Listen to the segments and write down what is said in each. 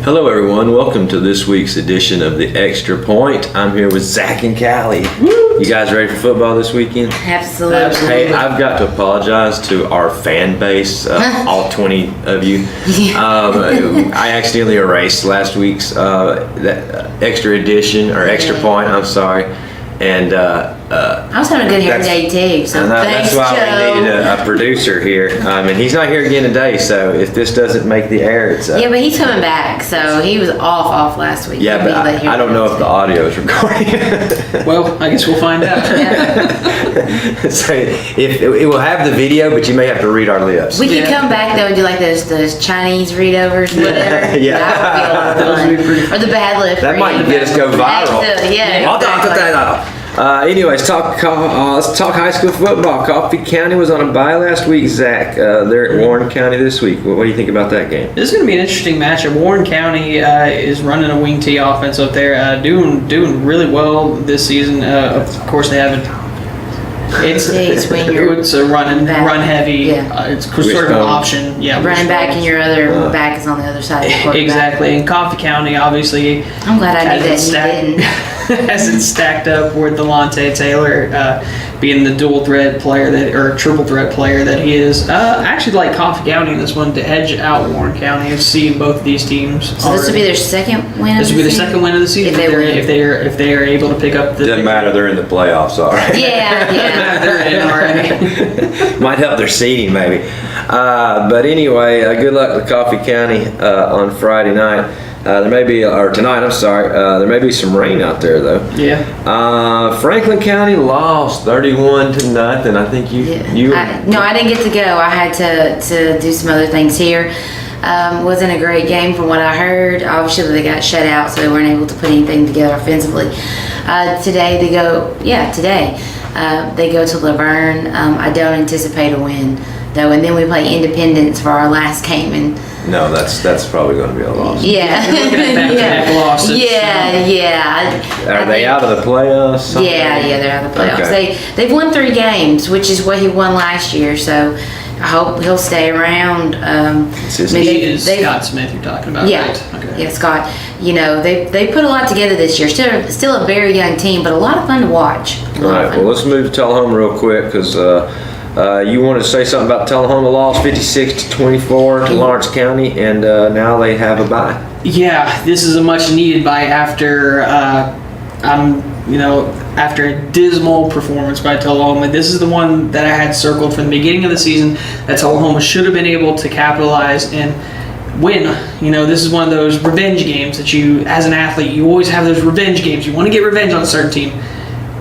Hello everyone, welcome to this week's edition of the Extra Point. I'm here with Zach and Callie. Woo! You guys ready for football this weekend? Absolutely. Hey, I've got to apologize to our fan base, all 20 of you. I accidentally erased last week's that extra edition, or Extra Point, I'm sorry. And I was having a good hair day too, so thanks, that's why Joe. we needed a producer here, and he's not here again today. So if this doesn't make the air, it's yeah, but he's coming back. So he was off last week. yeah, but I don't know if the audio is recording. Well, I guess we'll find out. So if it will have the video, but you may have to read our lips. We could come back though and do like those Chinese readovers, whatever. Yeah. That would be a lot of fun. Or the bad lip. That might get us go viral. Yeah. Exactly. Anyways, let's talk high school football. Coffee County was on a bye last week, Zach. They're at Warren County this week. What do you think about that game? This is going to be an interesting matchup. Warren County is running a wing T offense up there, doing really well this season. Of course, they haven't. It's a run heavy. Yeah. It's sort of an option. Yeah, running back and your other back is on the other side of the quarterback. Exactly. And Coffee County, obviously, I'm glad I knew that you didn't. Has it stacked up with Delonte Taylor being the dual threat player or triple threat player that he is. I actually like Coffee County in this one to edge out Warren County. I've seen both of these teams. So this would be their second win. This would be the second win of the season if they are able to pick up the. Doesn't matter. They're in the playoffs, all right. Yeah. They're in already. Might help their seeding maybe. But anyway, good luck to Coffee County on Friday night. There may be, or tonight, I'm sorry, there may be some rain out there though. Yeah. Franklin County lost 31-0. I think No, I didn't get to go. I had to do some other things here. Wasn't a great game from what I heard. Obviously they got shut out, so they weren't able to put anything together offensively. Today they go to Laverne. I don't anticipate a win though, and then we play Independence for our last game, and no, that's probably going to be a loss. Yeah. Are they out of the playoffs? Yeah, they're out of the playoffs. Okay. They've won 3 games, which is what he won last year. So I hope he'll stay around. Scott Smith you're talking about, yeah, right? Okay. Yeah, Scott. You know, they put a lot together this year. Still a very young team, but a lot of fun to watch. All right, well, let's move to Tullahoma real quick because you wanted to say something about Tullahoma lost 56-24 to Lawrence County, and now they have a bye. Yeah, this is a much needed bye after after a dismal performance by Tullahoma. This is the one that I had circled from the beginning of the season that Tullahoma should have been able to capitalize and win. You know, this is one of those revenge games that you, as an athlete, you always have those revenge games. You want to get revenge on a certain team.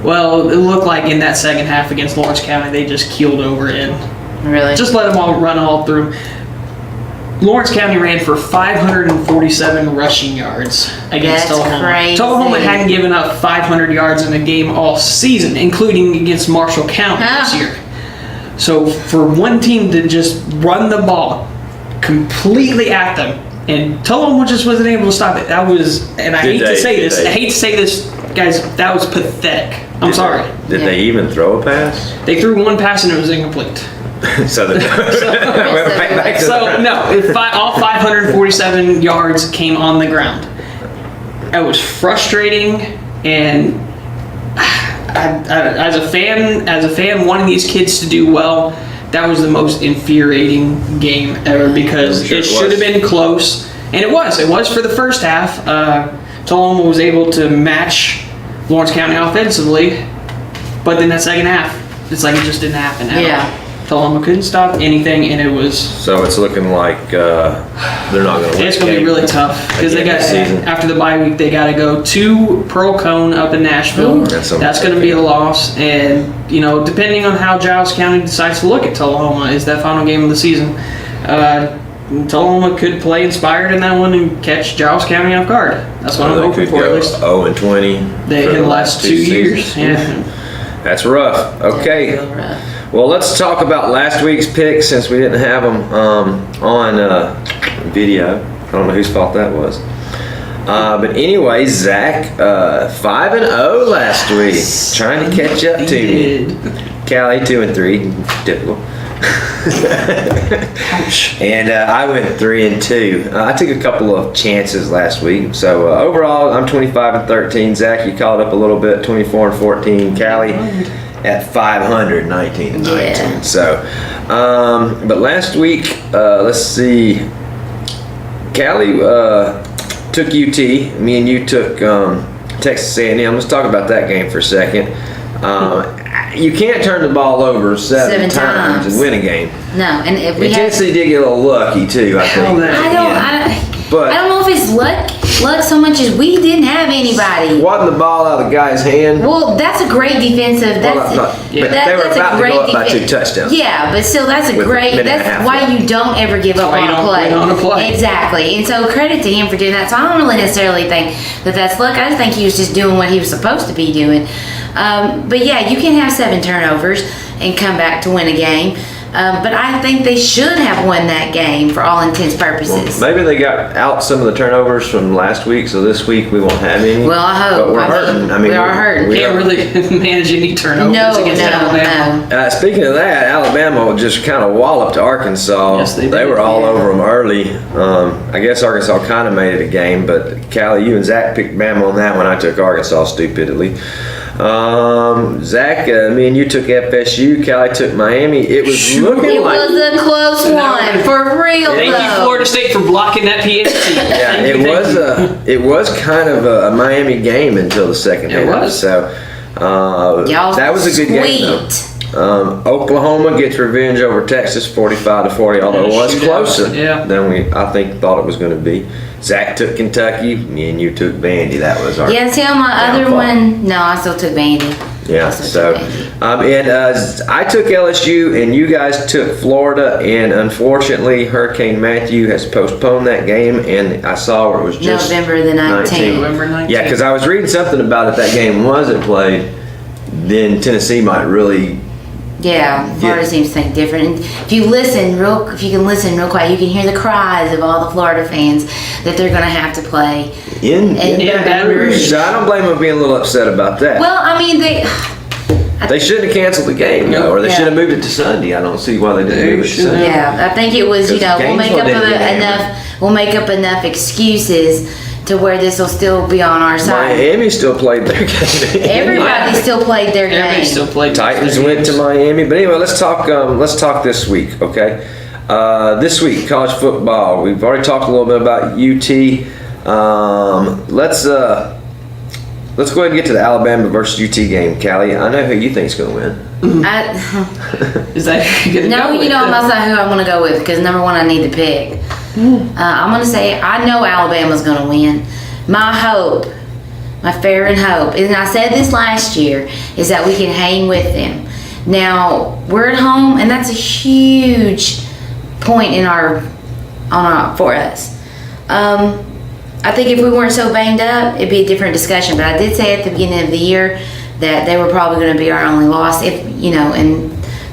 Well, it looked like in that second half against Lawrence County, they just keeled over and just let them all run all through. Lawrence County ran for 547 rushing yards against Tullahoma. Crazy. Tullahoma hadn't given up 500 yards in a game all season, including against Marshall County this year. So for one team to just run the ball completely at them, and Tullahoma just wasn't able to stop it. That was, and I hate to say this, guys, that was pathetic. I'm sorry. Did they even throw a pass? They threw one pass and it was incomplete. All 547 yards came on the ground. It was frustrating, and as a fan wanting these kids to do well, that was the most infuriating game ever because it should have been close, and it was. It was for the first half. Tullahoma was able to match Lawrence County offensively, but then that second half, it's like it just didn't happen at all. Tullahoma couldn't stop anything, and it was. So it's looking like they're not going to win. It's going to be really tough because they got after the bye week they got to go to Pearl Cone up in Nashville. That's going to be a loss, and depending on how Giles County decides to look at Tullahoma, is that final game of the season. Tullahoma could play inspired in that one and catch Giles County off guard. That's what I'm hoping for, at least. 0-20. They in the last 2 years. Yeah. That's rough. Okay. Well, let's talk about last week's picks since we didn't have them on video. I don't know whose fault that was. But anyway, Zach, 5-0 last week, trying to catch up to me. Callie 2-3, typical. And I went 3-2. I took a couple of chances last week. So overall, I'm 25-13. Zach, you called up a little bit, 24-14. Callie at 500, 19-19. Yeah. So, but last week, let's see. Callie took UT. Me and you took Texas A&M. Let's talk about that game for a second. You can't turn the ball over seven times and win a game. No, and if we And had, Tennessee did get a little lucky too, I think. But I don't know if it's luck so much as we didn't have anybody. wasn't the ball out of the guy's hand? Well, that's a great defensive. That's But they were about to go up by 2 touchdowns. Yeah, but still, that's a With a great. minute and a That's half why left. you don't ever give up why you on a don't play. quit on a play. Exactly, and so credit to him for doing that. So I don't really necessarily think that that's luck. I just think he was just doing what he was supposed to be doing. But yeah, you can have 7 turnovers and come back to win a game. But I think they should have won that game for all intents and purposes. Maybe they got out some of the turnovers from last week, so this week we won't have any. Well, I hope. But we're hurting. we are hurting. Can't really manage any turnovers No, against Alabama. no. Speaking of that, Alabama just kind of walloped Arkansas. Yes, they They did. were all over them early. I guess Arkansas kind of made it a game, but Callie, you and Zach picked Bama on that one. I took Arkansas stupidly. Zach, me and you took FSU. Callie took Miami. It was looking It like. was a close one, for real Thank you, though. Florida State, for blocking that PST. Yeah, it was kind of a Miami game until the second It half. was. So Y'all that was a good game though. sweet. Oklahoma gets revenge over Texas, 45-40. Although it was Shootout. closer Yeah. than I thought it was going to be. Zach took Kentucky. Me and you took Vandy. That was our Yeah, tell my other downfall. one. No, I still took Vandy. Yeah. So, and I took LSU, and you guys took Florida, and unfortunately, Hurricane Matthew has postponed that game, and I saw where it was just November the 19th. November 19th. Yeah, because I was reading something about if that game wasn't played, then Tennessee might really. Yeah, Florida seems to think different. And if you can listen real quiet, you can hear the cries of all the Florida fans that they're going to have to play. In Baton Rouge. So I don't blame them being a little upset about that. Well, I mean, They shouldn't have canceled the game, though, or they Yeah. should have moved it to Sunday. I don't see why they didn't move it to should Sunday. yeah, I think it was, we'll Gainesville make up didn't get hammered. we'll make up enough excuses to where this will still be on our side. Miami still played their game. Everybody still played their Everybody game. still played. Titans went to Miami, but anyway, let's talk this week, okay? This week, college football. We've already talked a little bit about UT. Let's go ahead and get to the Alabama versus UT game, Callie. I know who you think's going to win. Is that who you're gonna No, go you with? know, that's not who I'm going to go with because number one, I need to pick. I'm going to say I know Alabama's going to win. My hope, my fervent hope, and I said this last year, is that we can hang with them. Now we're at home, and that's a huge point for us. I think if we weren't so banged up, it'd be a different discussion. But I did say at the beginning of the year that they were probably going to be our only loss, and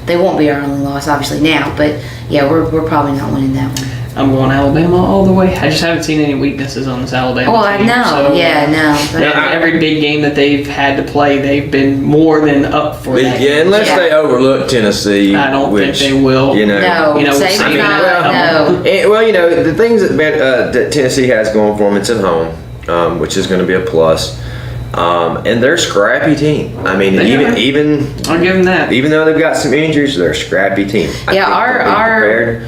they won't be our only loss obviously now. But yeah, we're probably not winning that one. I'm going Alabama all the way. I just haven't seen any weaknesses on this Alabama Well, I team. know. So, Yeah, no. But every big game that they've had to play, they've been more than up for that. Yeah, unless Yeah. they overlook Tennessee. I don't think they will. You know, no, you know, say I mean, not, no. Well, the things that Tennessee has going for them, it's at home, which is going to be a plus. And they're a scrappy team. I mean, They are. even I'll give them that. even though they've got some injuries, they're a scrappy team. I Yeah, think they'll be prepared.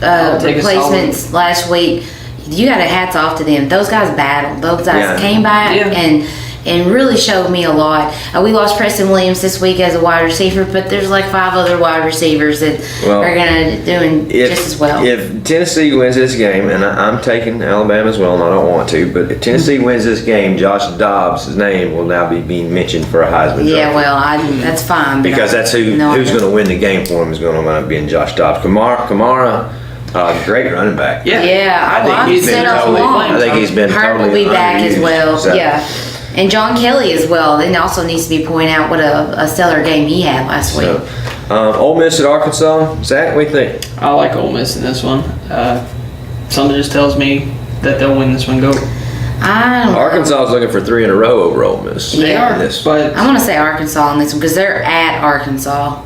I'll take a Replacements last week, you got a hats off to them. Those guys battled. Those guys Yeah. came back Yeah. and really showed me a lot. We lost Preston Williams this week as a wide receiver, but there's like 5 other wide receivers that are gonna doing just as well. If Tennessee wins this game, and I'm taking Alabama as well, and I don't want to, but if Tennessee wins this game, Josh Dobbs' name will now be being mentioned for a Heisman Yeah, Trophy. well, that's fine. but Because that's who's going to win the game for him is going to be in Josh Dobbs. Kamara, great running back. Yeah. Yeah, I think he's been totally Hart will be back as underused, well. so. Yeah. And John Kelly as well. Then also needs to be pointed out what a stellar game he had last week. So, Ole Miss at Arkansas. Zach, what do you think? I like Ole Miss in this one. Something just tells me that they'll win this one. Go. I don't know. Arkansas is looking for 3 in a row over Ole Miss. They are, This. but I'm going to say Arkansas on this one because they're at Arkansas.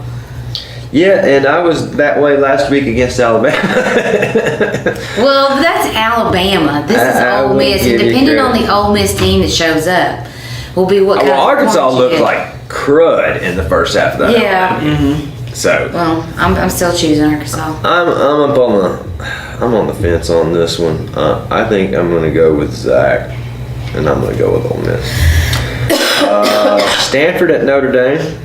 Yeah, and I was that way last week against Alabama. Well, that's Alabama. This is I Ole will Miss, and give you depending on credit. the Ole Miss team that shows up, will be what kind Well, of Arkansas performance you looked get. like crud in the first half of that. Yeah. So Well, I'm still choosing Arkansas. I'm on the fence on this one. I think I'm going to go with Zach, and I'm going to go with Ole Miss. Stanford at Notre Dame.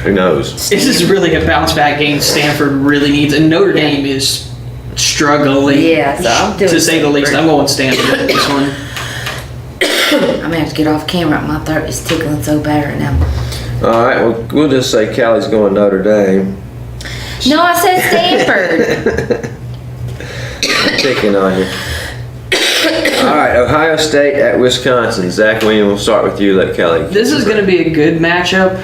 Who knows? This is really a bounce back game Stanford really needs, and Notre Dame is struggling. Yeah, so I'm doing to say the least. Stanford. I'm going Stanford with this one. I'm gonna have to get off camera. My throat is tickling so bad right now. All right, well, we'll just say Callie's going Notre Dame. No, I said Stanford. Picking on you. All right, Ohio State at Wisconsin. Zach Williams, we'll start with you. Let Kelly. This is going to be a good matchup.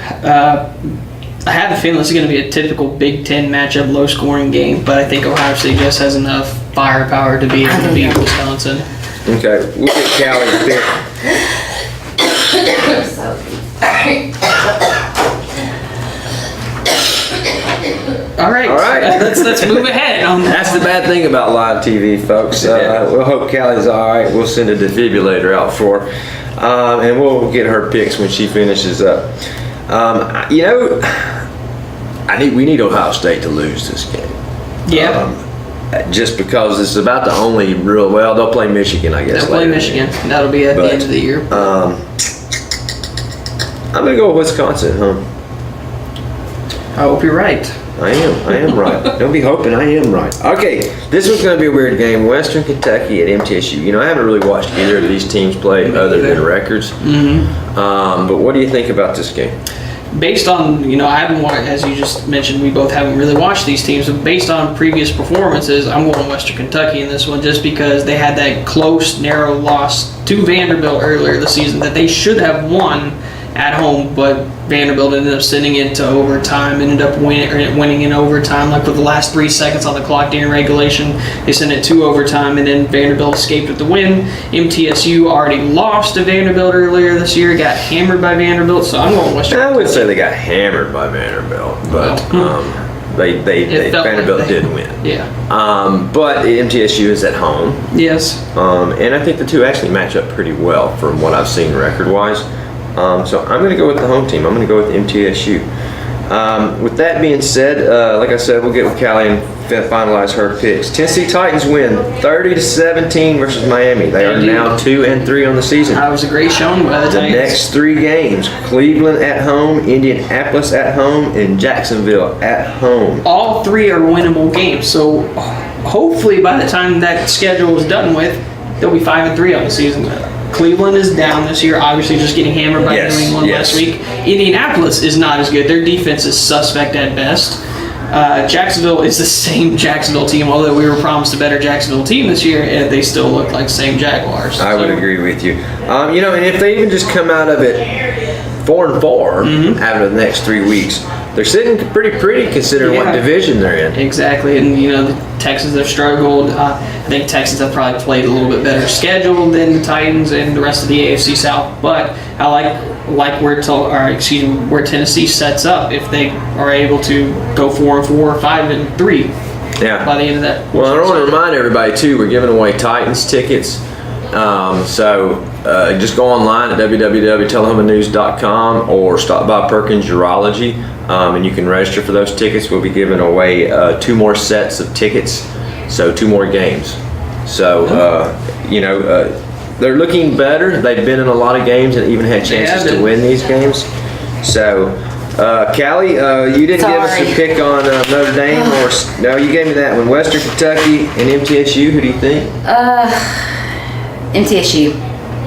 I have a feeling this is going to be a typical Big Ten matchup, low-scoring game, but I think Ohio State just has enough firepower to be able to beat Wisconsin. Okay, we'll get Callie's pick. All right. Let's move ahead on that. That's the bad thing about live TV, folks. We'll hope Callie's all right. We'll send a defibrillator out for her, and we'll get her picks when she finishes up. We need Ohio State to lose this game. Yeah. Just because it's about the only real, well, they'll play Michigan, I guess. They'll play Michigan. That'll be at the end of the year. I'm going to go with Wisconsin, huh? I hope you're right. I am right. Don't be hoping, I am right. Okay, this one's going to be a weird game. Western Kentucky at MTSU. I haven't really watched either of these teams play other than records. But what do you think about this game? Based on, I haven't watched, as you just mentioned, we both haven't really watched these teams, but based on previous performances, I'm going Western Kentucky in this one just because they had that close, narrow loss to Vanderbilt earlier this season that they should have won at home, but Vanderbilt ended up sending it to overtime, ended up winning in overtime, like with the last 3 seconds on the clock during regulation. They sent it to overtime, and then Vanderbilt escaped with the win. MTSU already lost to Vanderbilt earlier this year, got hammered by Vanderbilt, so I'm going Western I would say they got hammered by Vanderbilt, but Vanderbilt did win. Yeah. But MTSU is at home. Yes. And I think the two actually match up pretty well from what I've seen record-wise. So I'm going to go with the home team. I'm going to go with MTSU. With that being said, like I said, we'll get with Callie and finalize her picks. Tennessee Titans win 30-17 versus Miami. They are now 2-3 on the season. That was a great showing by the The Titans. next 3 games: Cleveland at home, Indianapolis at home, and Jacksonville at home. All 3 are winnable games, so hopefully by the time that schedule is done with, they'll be 5-3 on the season. Cleveland is down this year, obviously just getting hammered by New England last week. Indianapolis is not as good. Their defense is suspect at best. Jacksonville is the same Jacksonville team, although we were promised a better Jacksonville team this year, and they still look like the same Jaguars. I would agree with you. And if they even just come out of it 4-4 after the next 3 weeks, they're sitting pretty considering what division they're in. Exactly, and the Texans have struggled. I think Texans have probably played a little bit better schedule than the Titans and the rest of the AFC South. But I like where Tennessee sets up if they are able to go 4-4 or 5-3. Yeah. By the end of that. Well, I want to remind everybody too, we're giving away Titans tickets. So just go online at www.tullahomanews.com or stop by Perkins Urology, and you can register for those tickets. We'll be giving away 2 more sets of tickets, so 2 more games. So they're looking better. They've been in a lot of games and even had chances to win these games. So Callie, you didn't give us a pick on Notre Dame, no, you gave me that one. Western Kentucky and MTSU. Who do you think? MTSU.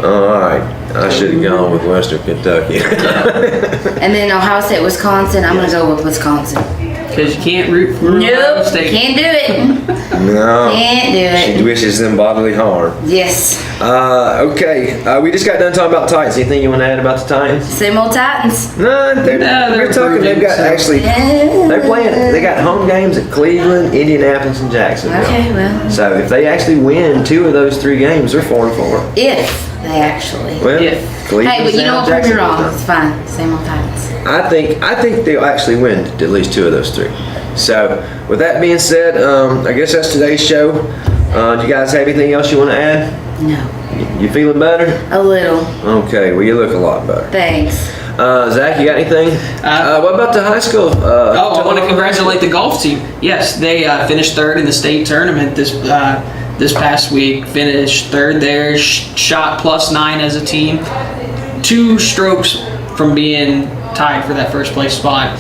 All right, I should have gone with Western Kentucky. And then Ohio State, Wisconsin. I'm gonna go with Wisconsin. Because you can't root for Ohio Nope, State. can't do it. No. Can't do She it. wishes them bodily harm. Yes. Okay. We just got done talking about Titans. Anything you want to add about the Titans? Same old Titans. No, they're talking. They've got actually. They're playing. They got home games at Cleveland, Indianapolis, and Jacksonville. Okay, well, So if they actually win 2 of those 3 games, they're 4-4. if they actually. Well, Yeah. Cleveland's Hey, but you know down, what? Prove me Jacksonville's wrong. down. It's fine. Same old Titans. I think they'll actually win at least 2 of those 3. So with that being said, I guess that's today's show. Do you guys have anything else you want to add? No. You feeling better? A little. Okay. Well, you look a lot better. Thanks. Zach, you got anything? What about the high school? I want to congratulate the golf team. Yes, they finished 3rd in the state tournament this past week. Finished 3rd there, shot +9 as a team. 2 strokes from being tied for that first place spot.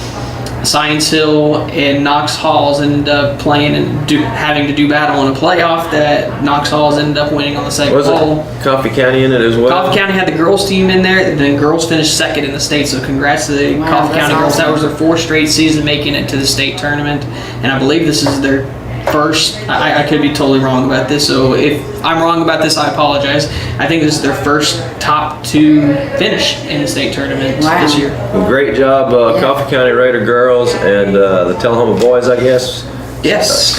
Science Hill and Knox Halls ended up playing and having to do battle in a playoff that Knox Halls ended up winning on the second Was hole. it Coffee County in it as well? Coffee County had the girls team in there, and then girls finished 2nd in the state. So congrats to the Wow, Coffee that's County girls. That awesome. was their 4th straight season making it to the state tournament, and I believe this is their first. I could be totally wrong about this, so if I'm wrong about this, I apologize. I think this is their first top 2 finish in the state tournament Wow. this year. Well, great job, Coffee County Raider girls and the Tullahoma boys, I guess. Yes.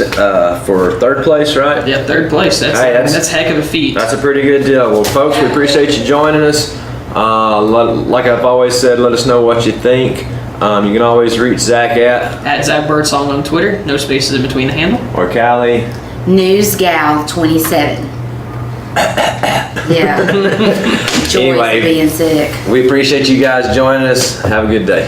For 3rd place, right? Yeah, 3rd place. Hey, That's a heck of a feat. That's a pretty good deal. Well, folks, we appreciate you joining us. Like I've always said, let us know what you think. You can always reach Zach At Zach Birdsong on Twitter. No spaces in between the handle. or Callie. Newsgal 27. Yeah. Joys Anyway. of being sick. We appreciate you guys joining us. Have a good day.